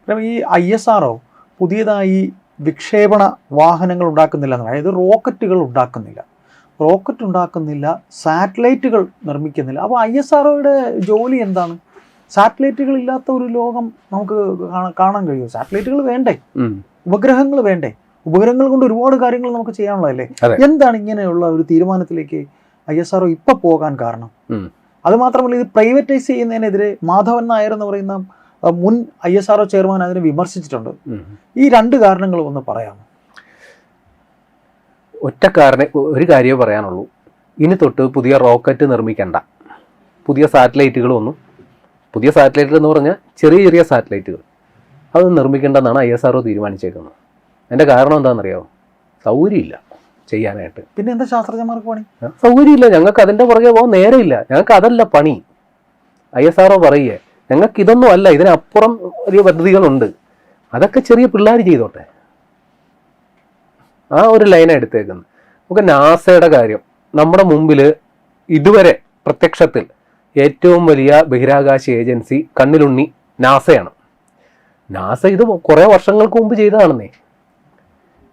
കാരണം ഈ ISRO പുതിയതായി വിക്ഷേപണ വാഹനങ്ങൾ ഉണ്ടാക്കുന്നില്ല, അതായത് റോക്കറ്റുകൾ ഉണ്ടാക്കുന്നില്ല, സാറ്റലൈറ്റുകൾ നിർമ്മിക്കുന്നില്ല. അപ്പോൾ ISROയുടെ ജോലി എന്താണ്? സാറ്റലൈറ്റുകൾ ഇല്ലാത്ത ഒരു ലോകം നമുക്ക് കാണാൻ കഴിയുമോ? സാറ്റലൈറ്റുകൾ വേണ്ടേ, ഉപഗ്രഹങ്ങൾ വേണ്ടേ? ഉപഗ്രഹങ്ങൾ കൊണ്ട് ഒരുപാട് കാര്യങ്ങൾ നമുക്ക് ചെയ്യാനുള്ളതല്ലേ. എന്താണ് ഇങ്ങനെയുള്ള ഒരു തീരുമാനത്തിലേക്ക് ISRO ഇപ്പൊ പോകാൻ കാരണം? അതുമാത്രമല്ല, ഇത് പ്രൈവറ്റൈസ് ചെയ്യുന്നതിനെതിരെ മാധവൻ നായർ എന്ന് പറയുന്ന മുൻ ISRO ചെയർമാൻ അതിനെ വിമർശിച്ചിട്ടുണ്ട്. ഈ രണ്ട് കാരണങ്ങൾ ഒന്ന് പറയാമോ? ഒരു കാര്യമേ പറയാനുള്ളൂ. ഇനി തൊട്ട് പുതിയ റോക്കറ്റ് നിർമ്മിക്കണ്ട, പുതിയ സാറ്റലൈറ്റുകളൊന്നും, പുതിയ സാറ്റലൈറ്റുകൾ എന്ന് പറഞ്ഞാൽ ചെറിയ ചെറിയ സാറ്റലൈറ്റുകൾ അത് നിർമ്മിക്കേണ്ടെന്നാണ് ISRO തീരുമാനിച്ചേക്കുന്നത്. അതിൻ്റെ കാരണം എന്താണെന്നറിയാമോ? സൗകര്യമില്ല ചെയ്യാനായിട്ട്. പിന്നെ എന്താ ശാസ്ത്രജ്ഞന്മാർക്ക് പണി? സൗകര്യമില്ല, ഞങ്ങൾക്ക് അതിൻ്റെ പുറകെ പോകാൻ നേരമില്ല, ഞങ്ങൾക്ക് അതല്ല പണി. ISRO പറയുകയെ ഞങ്ങൾക്ക് ഇതൊന്നും അല്ല, ഇതിനപ്പുറം വലിയ പദ്ധതികളുണ്ട്, അതൊക്കെ ചെറിയ പിള്ളേർ ചെയ്തോട്ടെ. ആ ഒരു ലൈനാണ് എടുത്തേക്കുന്നത്. നമുക്ക് നാസയുടെ കാര്യം, നമ്മുടെ മുമ്പിൽ ഇതുവരെ പ്രത്യക്ഷത്തിൽ ഏറ്റവും വലിയ ബഹിരാകാശ ഏജൻസി കണ്ണിലുണ്ണി നാസയാണ്. നാസ ഇത് കുറേ വർഷങ്ങൾക്ക് മുമ്പ് ചെയ്തതാണെന്നേ.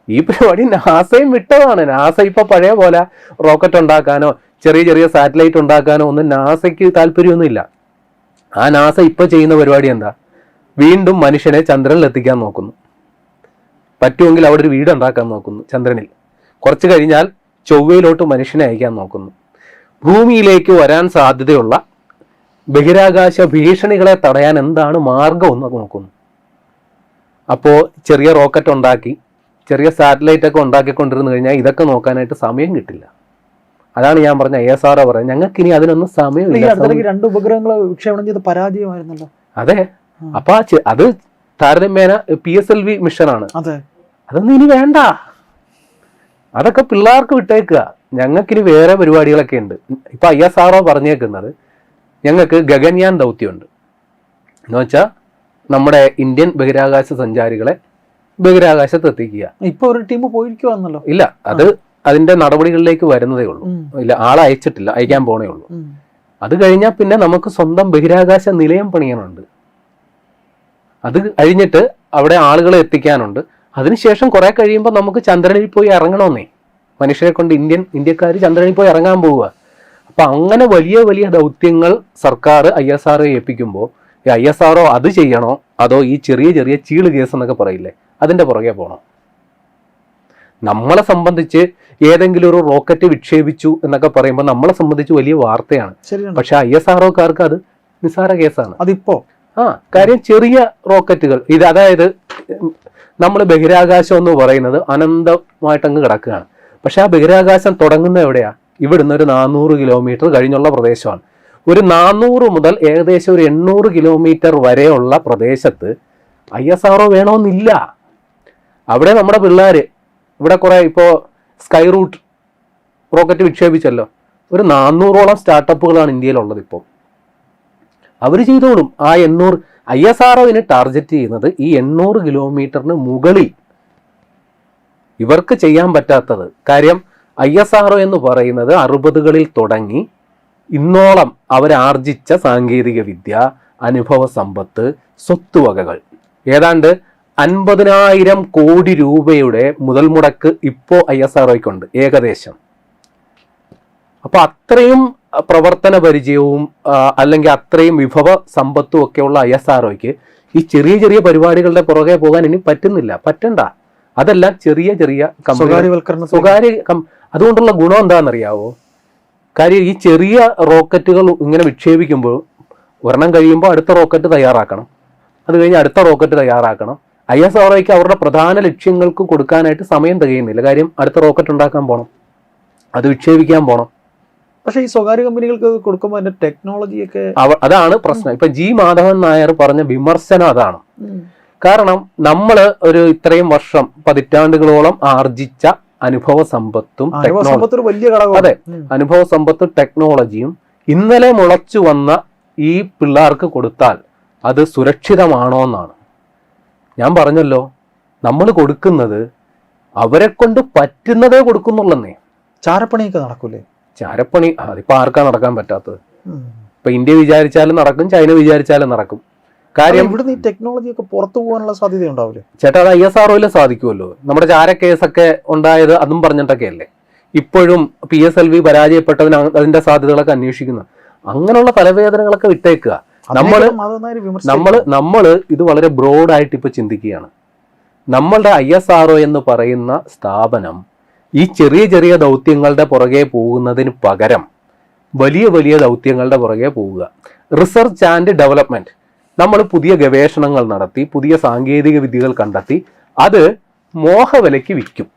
ഈ പരിപാടി നാസയും വിട്ടതാണ്. നാസ ഇപ്പോൾ പഴയ പോലെ റോക്കറ്റ് ഉണ്ടാക്കാനോ ചെറിയ ചെറിയ സാറ്റലൈറ്റ് ഉണ്ടാക്കാനോ ഒന്നും നാസയ്ക്ക് താല്പര്യമൊന്നുമില്ല. ആ നാസ ഇപ്പോൾ ചെയ്യുന്ന പരിപാടി എന്താ? വീണ്ടും മനുഷ്യനെ ചന്ദ്രനിൽ എത്തിക്കാൻ നോക്കുന്നു. പറ്റുമെങ്കിൽ അവിടെ ഒരു വീട് ഉണ്ടാക്കാൻ നോക്കുന്നു ചന്ദ്രനിൽ. കുറച്ച് കഴിഞ്ഞാൽ ചൊവ്വയിലോട്ട് മനുഷ്യനെ അയക്കാൻ നോക്കുന്നു. ഭൂമിയിലേക്ക് വരാൻ സാധ്യതയുള്ള ബഹിരാകാശ ഭീഷണികളെ തടയാൻ എന്താണ് മാർഗം എന്ന് നോക്കുന്നു. അപ്പോൾ ചെറിയ റോക്കറ്റ് ഉണ്ടാക്കി ചെറിയ സാറ്റലൈറ്റ് ഒക്കെ ഉണ്ടാക്കിക്കൊണ്ടിരുന്നു കഴിഞ്ഞാൽ ഇതൊക്കെ നോക്കാനായിട്ട് സമയം കിട്ടില്ല. അതാണ് ഞാൻ പറഞ്ഞ ISRO പറയാം, ഞങ്ങൾക്കിനി അതിനൊന്നും സമയമില്ല. 2 ഉപഗ്രഹങ്ങൾ വിക്ഷേപണം ചെയ്ത് പരാജയമായിരുന്നല്ലോ. അതെ, അപ്പൊ അത് താരതമ്യേന PSLV മിഷനാണ്. അതൊന്നും ഇനി വേണ്ട, അതൊക്കെ പിള്ളേർക്ക് വിട്ടേക്കുക. ഞങ്ങൾക്കിനി വേറെ പരിപാടികളൊക്കെ ഉണ്ട്. ഇപ്പൊ ISRO പറഞ്ഞേക്കുന്നത് ഞങ്ങൾക്ക് ഗഗൻയാൻ ദൗത്യമുണ്ട്. എന്ന് വെച്ചാൽ നമ്മുടെ ഇന്ത്യൻ ബഹിരാകാശ സഞ്ചാരികളെ ബഹിരാകാശത്ത് എത്തിക്കുക. ഇപ്പൊ ഒരു ടീം പോയിരിക്കുവാന്നല്ലോ. ഇല്ല, അത് അതിന്റെ നടപടികളിലേക്ക് വരുന്നതേ ഉള്ളൂ. ഇല്ല, ആളെ അയച്ചിട്ടില്ല, അയക്കാൻ പോണേ ഉള്ളൂ. അത് കഴിഞ്ഞാൽ പിന്നെ നമുക്ക് സ്വന്തം ബഹിരാകാശ നിലയം പണിയാനുണ്ട്. അത് കഴിഞ്ഞിട്ട് അവിടെ ആളുകളെ എത്തിക്കാനുണ്ട്. അതിനുശേഷം കുറെ കഴിയുമ്പോൾ നമുക്ക് ചന്ദ്രനിൽ പോയി ഇറങ്ങണമെന്നേ. മനുഷ്യരെ കൊണ്ട് ഇന്ത്യക്കാർ ചന്ദ്രനിൽ പോയി ഇറങ്ങാൻ പോവുക. അപ്പൊ അങ്ങനെ വലിയ വലിയ ദൗത്യങ്ങൾ സർക്കാർ ISRO ഏൽപ്പിക്കുമ്പോൾ ഈ ISRO അത് ചെയ്യണോ അതോ ഈ ചെറിയ ചെറിയ ചീള് കേസ് എന്നൊക്കെ പറയില്ലേ അതിന്റെ പുറകെ പോകണം? നമ്മളെ സംബന്ധിച്ച് ഏതെങ്കിലും ഒരു റോക്കറ്റ് വിക്ഷേപിച്ചു എന്നൊക്കെ പറയുമ്പോൾ നമ്മളെ സംബന്ധിച്ച് വലിയ വാർത്തയാണ്. പക്ഷെ ISROക്കാർക്ക് അത് നിസ്സാര കേസാണ്. അതിപ്പോ കാര്യം ചെറിയ റോക്കറ്റുകൾ ഇത്, അതായത് നമ്മൾ ബഹിരാകാശം എന്ന് പറയുന്നത് അനന്തമായിട്ടങ്ങ് കിടക്കുകയാണ്. പക്ഷെ ആ ബഹിരാകാശം തുടങ്ങുന്നത് എവിടെയാ? ഇവിടുന്ന് ഒരു 400 കിലോമീറ്റർ കഴിഞ്ഞുള്ള പ്രദേശമാണ്. ഒരു 400 മുതൽ ഏകദേശം ഒരു 800 കിലോമീറ്റർ വരെയുള്ള പ്രദേശത്ത് ISRO വേണമെന്നില്ല. അവിടെ നമ്മുടെ പിള്ളേർ ഇവിടെ കുറെ ഇപ്പോൾ സ്കൈ റൂട്ട് റോക്കറ്റ് വിക്ഷേപിച്ചല്ലോ. ഒരു 400ഓളം സ്റ്റാർട്ടപ്പുകളാണ് ഇന്ത്യയിലുള്ളത്. ഇപ്പോൾ അവർ ചെയ്തോളും. ആ 800 ISROവിന് ടാർഗറ്റ് ചെയ്യുന്നത് ഈ 800 കിലോമീറ്ററിന് മുകളിൽ ഇവർക്ക് ചെയ്യാൻ പറ്റാത്തത്. കാര്യം ISRO എന്ന് പറയുന്നത് 60കളിൽ തുടങ്ങി ഇന്നോളം അവരാർജിച്ച സാങ്കേതിക വിദ്യ, അനുഭവ സമ്പത്ത്, സ്വത്തുവകകൾ ഏതാണ്ട് 50,000 കോടി രൂപയുടെ മുതൽ മുടക്ക് ഇപ്പോൾ ISROയ്ക്കുണ്ട് ഏകദേശം. അപ്പൊ അത്രയും പ്രവർത്തന പരിചയവും അല്ലെങ്കിൽ അത്രയും വിഭവ സമ്പത്തും ഒക്കെയുള്ള ISROയ്ക്ക് ഈ ചെറിയ ചെറിയ പരിപാടികളുടെ പുറകെ പോകാൻ ഇനി പറ്റണ്ട. അതെല്ലാം ചെറിയ ചെറിയ അതുകൊണ്ടുള്ള ഗുണം എന്താണെന്നറിയാവോ? കാര്യം ഈ ചെറിയ റോക്കറ്റുകൾ ഇങ്ങനെ വിക്ഷേപിക്കുമ്പോൾ ഒരെണ്ണം കഴിയുമ്പോൾ അടുത്ത റോക്കറ്റ് തയ്യാറാക്കണം, അത് കഴിഞ്ഞ് അടുത്ത റോക്കറ്റ് തയ്യാറാക്കണം. ISROയ്ക്ക് അവരുടെ പ്രധാന ലക്ഷ്യങ്ങൾക്ക് കൊടുക്കാനായിട്ട് സമയം തികയുന്നില്ല. കാര്യം അടുത്ത റോക്കറ്റ് ഉണ്ടാക്കാൻ പോകണം, അത് വിക്ഷേപിക്കാൻ പോകണം. പക്ഷെ ഈ സ്വകാര്യ കമ്പനികൾക്ക് കൊടുക്കുമ്പോൾ അതിന്റെ ടെക്നോളജിയൊക്കെ അതാണ് പ്രശ്നം. ഇപ്പൊ G. മാധവൻ നായർ പറഞ്ഞ വിമർശനം അതാണ്. കാരണം നമ്മൾ ഒരു ഇത്രയും വർഷം പതിറ്റാണ്ടുകളോളം ആർജിച്ച അനുഭവ സമ്പത്തും അതെ അനുഭവ സമ്പത്തും ടെക്നോളജിയും ഇന്നലെ മുളച്ചു വന്ന ഈ പിള്ളേർക്ക് കൊടുത്താൽ അത് സുരക്ഷിതമാണോ എന്നാണ്. ഞാൻ പറഞ്ഞല്ലോ, നമ്മൾ കൊടുക്കുന്നത് അവരെ കൊണ്ട് പറ്റുന്നതേ കൊടുക്കുന്നുള്ളന്നേ. ചാരപ്പണിയൊക്കെ നടക്കൂലേ? ചാരപ്പണി അതിപ്പോ ആർക്കാ നടക്കാൻ പറ്റാത്തത്? ഇപ്പൊ ഇന്ത്യ വിചാരിച്ചാലും നടക്കും, ചൈന വിചാരിച്ചാലും നടക്കും. കാര്യം ഇവിടുന്ന് ഈ ടെക്നോളജി ഒക്കെ പുറത്തു പോകാനുള്ള സാധ്യത ഉണ്ടാവില്ലേ? ചേട്ടാ, അത് ISROയിൽ സാധിക്കുമല്ലോ. നമ്മുടെ ചാര കേസൊക്കെ ഉണ്ടായത് അതും പറഞ്ഞിട്ടൊക്കെ അല്ലേ ഇപ്പോഴും PSLV പരാജയപ്പെട്ടതിന് അതിന്റെ സാധ്യതകളൊക്കെ അന്വേഷിക്കുന്നു. അങ്ങനെയുള്ള തലവേദനകളൊക്കെ വിട്ടേക്കുക. നമ്മള് ഇത് വളരെ ബ്രോഡായിട്ട് ഇപ്പൊ ചിന്തിക്കുകയാണ്. നമ്മളുടെ ISRO എന്ന് പറയുന്ന സ്ഥാപനം ഈ ചെറിയ ചെറിയ ദൗത്യങ്ങളുടെ പുറകെ പോകുന്നതിന് പകരം വലിയ വലിയ ദൗത്യങ്ങളുടെ പുറകെ പോവുക. റിസർച്ച് ആൻഡ് ഡെവലപ്മെന്റ്, നമ്മൾ പുതിയ ഗവേഷണങ്ങൾ നടത്തി പുതിയ സാങ്കേതിക വിദ്യകൾ കണ്ടെത്തി അത് മോഹവിലയ്ക്ക് വിൽക്കും.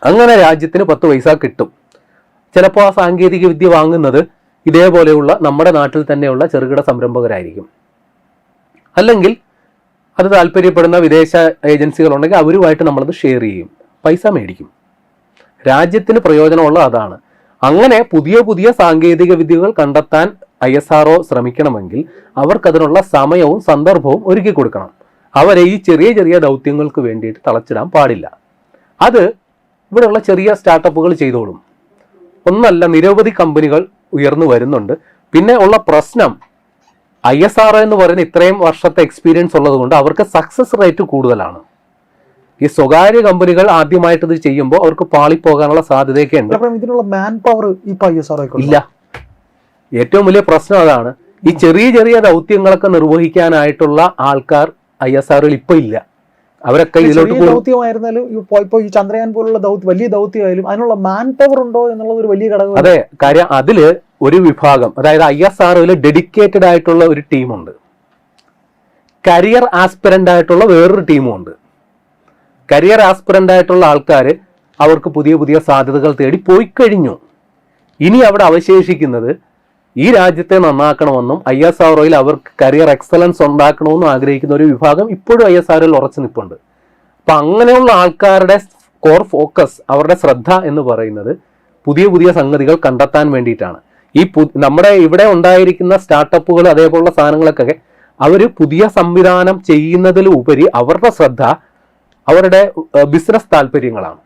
അങ്ങനെ രാജ്യത്തിന് 10 പൈസ കിട്ടും. ചിലപ്പോൾ ആ സാങ്കേതിക വിദ്യ വാങ്ങുന്നത് ഇതേപോലെയുള്ള നമ്മുടെ നാട്ടിൽ തന്നെയുള്ള ചെറുകിട സംരംഭകരായിരിക്കും. അല്ലെങ്കിൽ അത് താല്പര്യപ്പെടുന്ന വിദേശ ഏജൻസികളുണ്ടെങ്കിൽ അവരുമായിട്ട് നമ്മളത് ഷെയർ ചെയ്യും, പൈസ മേടിക്കും. രാജ്യത്തിന് പ്രയോജനമുള്ള അതാണ്. അങ്ങനെ പുതിയ പുതിയ സാങ്കേതിക വിദ്യകൾ കണ്ടെത്താൻ ISRO ശ്രമിക്കണമെങ്കിൽ അവർക്കതിനുള്ള സമയവും സന്ദർഭവും ഒരുക്കി കൊടുക്കണം. അവരെ ഈ ചെറിയ ചെറിയ ദൗത്യങ്ങൾക്ക് വേണ്ടിയിട്ട് തളച്ചിടാൻ പാടില്ല. അത് ഇവിടെയുള്ള ചെറിയ സ്റ്റാർട്ടപ്പുകൾ ചെയ്തോളും. ഒന്നല്ല, നിരവധി കമ്പനികൾ ഉയർന്നു വരുന്നുണ്ട്. പിന്നെ ഉള്ള പ്രശ്നം ISRO എന്ന് പറയുന്ന ഇത്രയും വർഷത്തെ എക്സ്പീരിയൻസ് ഉള്ളത് കൊണ്ട് അവർക്ക് സക്സസ് റേറ്റ് കൂടുതലാണ്. ഈ സ്വകാര്യ കമ്പനികൾ ആദ്യമായിട്ട് ഇത് ചെയ്യുമ്പോൾ അവർക്ക് പാളിപ്പോകാനുള്ള സാധ്യതയൊക്കെ ഉണ്ട്. ഇതിനുള്ള മാൻ പവർ ഇല്ല. ഏറ്റവും വലിയ പ്രശ്നം അതാണ്. ഈ ചെറിയ ചെറിയ ദൗത്യങ്ങളൊക്കെ നിർവഹിക്കാനായിട്ടുള്ള ആൾക്കാർ ISROയിൽ ഇപ്പൊ ഇല്ല. അവരൊക്കെ ഇതിലോട്ട് ദൗത്യമായിരുന്നാലും ഇപ്പൊ ഈ ചന്ദ്രയാൻ പോലുള്ള വലിയ ദൗത്യമായാലും അതിനുള്ള മാൻ പവർ ഉണ്ടോ എന്നുള്ളത് ഒരു വലിയ ഘടകം. അതെ, കാര്യം അതില് ഒരു വിഭാഗം, അതായത് ISROയിൽ ഡെഡിക്കേറ്റഡ് ആയിട്ടുള്ള ഒരു ടീമുണ്ട്, കരിയർ ആസ്പിറന്റ് ആയിട്ടുള്ള വേറൊരു ടീമും ഉണ്ട്. കരിയർ ആസ്പിറന്റ് ആയിട്ടുള്ള ആൾക്കാർ അവർക്ക് പുതിയ പുതിയ സാധ്യതകൾ തേടി പോയി കഴിഞ്ഞു. ഇനി അവിടെ അവശേഷിക്കുന്നത് ഈ രാജ്യത്തെ നന്നാക്കണമെന്നും ISROയിൽ അവർക്ക് കരിയർ എക്സലൻസ് ഉണ്ടാക്കണമെന്നും ആഗ്രഹിക്കുന്ന ഒരു വിഭാഗം ഇപ്പോഴും ISROയിൽ ഉറച്ചു നിൽപ്പുണ്ട്. അപ്പൊ അങ്ങനെയുള്ള ആൾക്കാരുടെ കോർ ഫോക്കസ്, അവരുടെ ശ്രദ്ധ എന്ന് പറയുന്നത് പുതിയ പുതിയ സംഗതികൾ കണ്ടെത്താൻ വേണ്ടിയിട്ടാണ്. ഈ നമ്മുടെ ഇവിടെ ഉണ്ടായിരിക്കുന്ന സ്റ്റാർട്ടപ്പുകൾ അതേപോലുള്ള സാധനങ്ങളൊക്കെ അവർ പുതിയ സംവിധാനം ചെയ്യുന്നതിലുപരി അവരുടെ ശ്രദ്ധ അവരുടെ ബിസിനസ് താല്പര്യങ്ങളാണ്.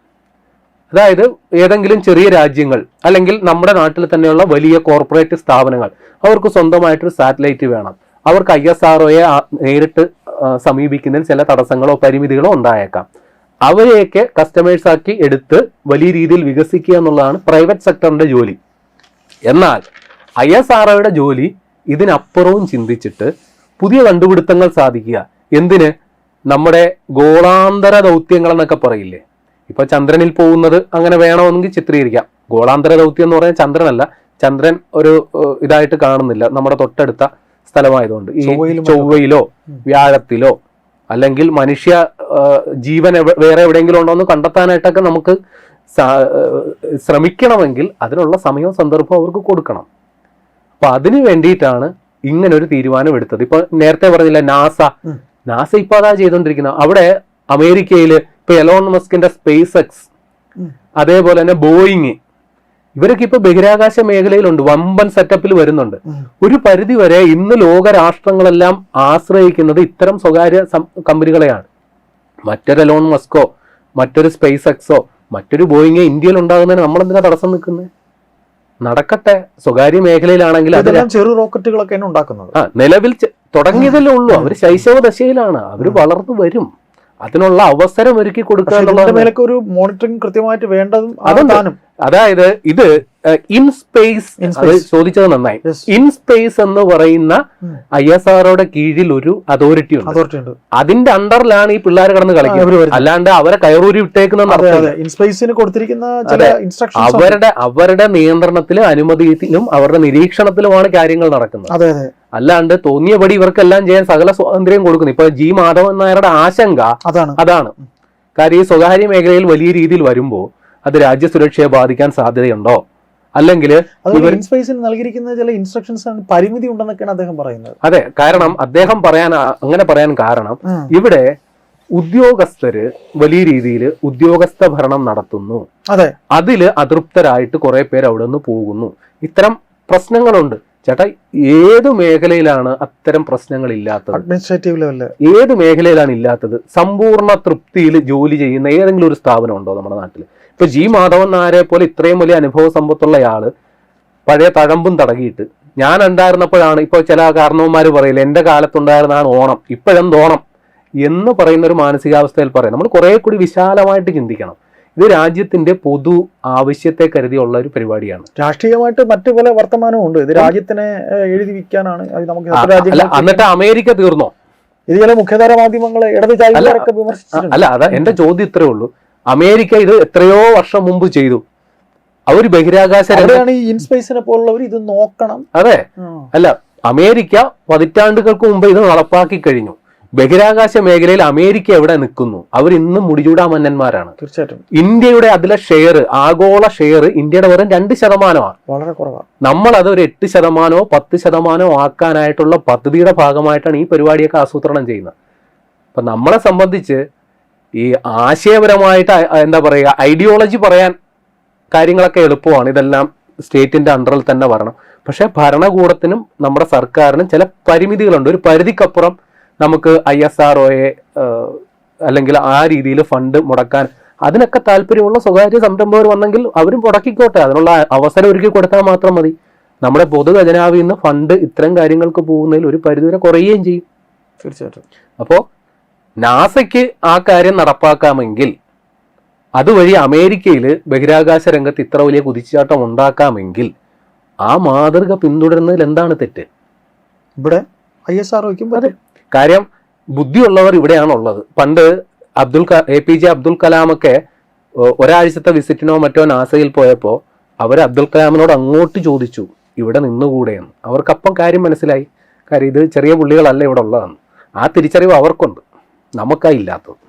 അതായത് ഏതെങ്കിലും ചെറിയ രാജ്യങ്ങൾ അല്ലെങ്കിൽ നമ്മുടെ നാട്ടിൽ തന്നെയുള്ള വലിയ കോർപ്പറേറ്റ് സ്ഥാപനങ്ങൾ അവർക്ക് സ്വന്തമായിട്ടൊരു സാറ്റലൈറ്റ് വേണം. അവർക്ക് ISROയെ നേരിട്ട് സമീപിക്കുന്നതിൽ ചില തടസ്സങ്ങളോ പരിമിതികളോ ഉണ്ടായേക്കാം. അവരെയൊക്കെ കസ്റ്റമേഴ്സ് ആക്കി എടുത്ത് വലിയ രീതിയിൽ വികസിക്കുക എന്നുള്ളതാണ് പ്രൈവറ്റ് സെക്ടറിന്റെ ജോലി. എന്നാൽ ISROയുടെ ജോലി ഇതിനപ്പുറവും ചിന്തിച്ചിട്ട് പുതിയ കണ്ടുപിടുത്തങ്ങൾ സാധിക്കുക. എന്തിന്? നമ്മുടെ ഗോളാന്തര ദൗത്യങ്ങൾ എന്നൊക്കെ പറയില്ലേ. ഇപ്പൊ ചന്ദ്രനിൽ പോകുന്നത് അങ്ങനെ വേണമെങ്കിൽ ചിത്രീകരിക്കാം. ഗോളാന്തര ദൗത്യം എന്ന് പറഞ്ഞാൽ ചന്ദ്രനല്ല, ചന്ദ്രൻ ഒരു ഇതായിട്ട് കാണുന്നില്ല, നമ്മുടെ തൊട്ടടുത്ത സ്ഥലമായതുകൊണ്ട്. ഈ ചൊവ്വയിലോ വ്യാഴത്തിലോ അല്ലെങ്കിൽ മനുഷ്യ ജീവൻ വേറെ എവിടെയെങ്കിലും ഉണ്ടോ എന്ന് കണ്ടെത്താനായിട്ടൊക്കെ നമുക്ക് ശ്രമിക്കണമെങ്കിൽ അതിനുള്ള സമയവും സന്ദർഭവും അവർക്ക് കൊടുക്കണം. അപ്പൊ അതിനു വേണ്ടിയിട്ടാണ് ഇങ്ങനൊരു തീരുമാനം എടുത്തത്. ഇപ്പൊ നേരത്തെ പറഞ്ഞില്ല നാസ ഇപ്പൊ അതാ ചെയ്തുകൊണ്ടിരിക്കുന്നത്. അവിടെ അമേരിക്കയിൽ ഇപ്പൊ എലോൺ മസ്കിന്റെ സ്പേസ് എക്സ്, അതേപോലെ തന്നെ ബോയിങ്, ഇവരൊക്കെ ഇപ്പൊ ബഹിരാകാശ മേഖലയിലുണ്ട്, വമ്പൻ സെറ്റപ്പിൽ വരുന്നുണ്ട്. ഒരു പരിധി വരെ ഇന്ന് ലോക രാഷ്ട്രങ്ങളെല്ലാം ആശ്രയിക്കുന്നത് ഇത്തരം സ്വകാര്യ കമ്പനികളെയാണ്. മറ്റൊരു എലോൺ മസ്കോ മറ്റൊരു സ്പേസ് എക്സോ മറ്റൊരു ബോയിങ് ഇന്ത്യയിൽ ഉണ്ടാകുന്നതിന് നമ്മളെന്തിനാ തടസ്സം നിൽക്കുന്നത്? നടക്കട്ടെ. സ്വകാര്യ മേഖലയിലാണെങ്കിൽ ചെറു റോക്കറ്റുകളൊക്കെ ഉണ്ടാക്കുന്നത് നിലവിൽ തുടങ്ങിയതല്ലേ ഉള്ളൂ. അവർ ശൈശവ ദശയിലാണ്, അവർ വളർന്നു വരും. അതിനുള്ള അവസരം ഒരുക്കി കൊടുക്കുക എന്നുള്ളത് ഒരു മോണിറ്ററിംഗ് കൃത്യമായിട്ട് വേണ്ടതും. അതായത് ഇത് ഇൻ സ്പേസ് ചോദിച്ചത് നന്നായി. ഇൻ സ്പേസ് എന്ന് പറയുന്ന ISROയുടെ കീഴിൽ ഒരു അതോറിറ്റി ഉണ്ട്. അതിന്റെ അണ്ടറിലാണ് ഈ പിള്ളേർ കിടന്ന് കളിക്കുന്നത്. അല്ലാണ്ട് അവരെ കയറൂരി വിട്ടേക്കുന്ന അവരുടെ നിയന്ത്രണത്തിലും അനുമതിയിലും അവരുടെ നിരീക്ഷണത്തിലുമാണ് കാര്യങ്ങൾ നടക്കുന്നത്. അല്ലാണ്ട് തോന്നിയപടി ഇവർക്കെല്ലാം ചെയ്യാൻ സകല സ്വാതന്ത്ര്യം കൊടുക്കുന്നു. ഇപ്പൊ G. മാധവൻ നായരുടെ ആശങ്ക അതാണ്. കാര്യം ഈ സ്വകാര്യ മേഖലയിൽ വലിയ രീതിയിൽ വരുമ്പോൾ അത് രാജ്യസുരക്ഷയെ ബാധിക്കാൻ സാധ്യതയുണ്ടോ? അല്ലെങ്കിൽ നൽകിയിരിക്കുന്ന ചില ഇൻസ്ട്രക്ഷൻസ് പരിമിതി ഉണ്ടെന്നൊക്കെയാണ് അദ്ദേഹം പറയുന്നത്. അതെ, കാരണം അദ്ദേഹം അങ്ങനെ പറയാൻ കാരണം ഇവിടെ ഉദ്യോഗസ്ഥര് വലിയ രീതിയിൽ ഉദ്യോഗസ്ഥ ഭരണം നടത്തുന്നു. അതില് അതൃപ്തരായിട്ട് കുറെ പേര് അവിടെ നിന്ന് പോകുന്നു. ഇത്തരം പ്രശ്നങ്ങളുണ്ട്. ചേട്ടാ, ഏത് മേഖലയിലാണ് അത്തരം പ്രശ്നങ്ങൾ ഇല്ലാത്തത്? അഡ്മിനിസ്ട്രേറ്റീവ് ലെവലില് ഏത് മേഖലയിലാണ് ഇല്ലാത്തത്? സമ്പൂർണ്ണ തൃപ്തിയിൽ ജോലി ചെയ്യുന്ന ഏതെങ്കിലും ഒരു സ്ഥാപനം ഉണ്ടോ നമ്മുടെ നാട്ടിൽ? ഇപ്പൊ G. മാധവൻ നായരെ പോലെ ഇത്രയും വലിയ അനുഭവ സമ്പത്തുള്ള ആള് പഴയ തഴമ്പും തടകിയിട്ട് ഞാൻ ഉണ്ടായിരുന്നപ്പോഴാണ്, ഇപ്പോൾ ചില കാരണവന്മാർ പറയില്ല എൻ്റെ കാലത്തുണ്ടായിരുന്നതാണ് ഓണം, ഇപ്പോഴെന്ത് ഓണം എന്ന് പറയുന്ന ഒരു മാനസികാവസ്ഥയിൽ പറയാം. നമ്മൾ കുറെ കൂടി വിശാലമായിട്ട് ചിന്തിക്കണം. ഇത് രാജ്യത്തിന്റെ പൊതു ആവശ്യത്തെ കരുതിയുള്ള ഒരു പരിപാടിയാണ്. രാഷ്ട്രീയമായിട്ട് മറ്റു പല വർത്തമാനവും ഉണ്ട്. ഇത് രാജ്യത്തിനെ എഴുതി വിൽക്കാനാണ്. നമുക്ക് എന്നിട്ട് അമേരിക്ക തീർന്നോ? ഇത് ചില മുഖ്യധാര മാധ്യമങ്ങളെ ഇടതുചാരികളൊക്കെ വിമർശിച്ചിട്ടുണ്ട്. അല്ല, അതാ എന്റെ ചോദ്യം ഇത്രേ ഉള്ളൂ. അമേരിക്ക ഇത് എത്രയോ വർഷം മുമ്പ് ചെയ്തു. അവർ ബഹിരാകാശ രംഗമാണ് ഈ ഇൻസ്പേസിനെ പോലുള്ളവർ ഇത് നോക്കണം. അതെ, അല്ല, അമേരിക്ക പതിറ്റാണ്ടുകൾക്ക് മുമ്പ് ഇത് നടപ്പാക്കി കഴിഞ്ഞു. ബഹിരാകാശ മേഖലയിൽ അമേരിക്ക എവിടെ നിൽക്കുന്നു? അവർ ഇന്നും മുടിചൂടാ മന്നന്മാരാണ്. തീർച്ചയായിട്ടും ഇന്ത്യയുടെ അതിലെ ഷെയർ, ആഗോള ഷെയർ ഇന്ത്യയുടെ വെറും 2%, വളരെ കുറവാണ്. നമ്മൾ അത് ഒരു 8%, 10% ആക്കാനായിട്ടുള്ള പദ്ധതിയുടെ ഭാഗമായിട്ടാണ് ഈ പരിപാടിയൊക്കെ ആസൂത്രണം ചെയ്യുന്നത്. അപ്പൊ നമ്മളെ സംബന്ധിച്ച് ഈ ആശയപരമായിട്ട് എന്താ പറയുക, ഐഡിയോളജി പറയാൻ കാര്യങ്ങളൊക്കെ എളുപ്പമാണ്. ഇതെല്ലാം സ്റ്റേറ്റിന്റെ അണ്ടറിൽ തന്നെ വരണം. പക്ഷെ ഭരണകൂടത്തിനും നമ്മുടെ സർക്കാരിനും ചില പരിമിതികളുണ്ട്. ഒരു പരിധിക്കപ്പുറം നമുക്ക് ISROയെ അല്ലെങ്കിൽ ആ രീതിയിൽ ഫണ്ട് മുടക്കാൻ അതിനൊക്കെ താല്പര്യമുള്ള സ്വകാര്യ സംരംഭകർ വന്നെങ്കിൽ അവരും മുടക്കിക്കോട്ടെ. അതിനുള്ള അവസരം ഒരുക്കി കൊടുത്താൽ മാത്രം മതി. നമ്മുടെ പൊതു ഖജനാവിൽ നിന്ന് ഫണ്ട് ഇത്തരം കാര്യങ്ങൾക്ക് പോകുന്നതിൽ ഒരു പരിധിവരെ കുറയുകയും ചെയ്യും. തീർച്ചയായിട്ടും. അപ്പോൾ നാസയ്ക്ക് ആ കാര്യം നടപ്പാക്കാമെങ്കിൽ, അതുവഴി അമേരിക്കയിൽ ബഹിരാകാശ രംഗത്ത് ഇത്ര വലിയ കുതിച്ചുചാട്ടം ഉണ്ടാക്കാമെങ്കിൽ ആ മാതൃക പിന്തുടരുന്നതിൽ എന്താണ് തെറ്റ്? ഇവിടെ ISROയ്ക്കും അതെ, കാര്യം ബുദ്ധിയുള്ളവർ ഇവിടെയാണുള്ളത്. പണ്ട് APJ അബ്ദുൽ കലാമൊക്കെ ഒരാഴ്ചത്തെ വിസിറ്റിനോ മറ്റോ നാസയിൽ പോയപ്പോൾ അവർ അബ്ദുൽ കലാമിനോട് അങ്ങോട്ട് ചോദിച്ചു ഇവിടെ നിന്നുകൂടെയെന്ന്. അവർക്കപ്പം കാര്യം മനസ്സിലായി. കാര്യം ഇത് ചെറിയ പുള്ളികളല്ല ഇവിടെ ഉള്ളതെന്ന്. ആ തിരിച്ചറിവ് അവർക്കുണ്ട്, നമുക്കാ ഇല്ലാത്തത്.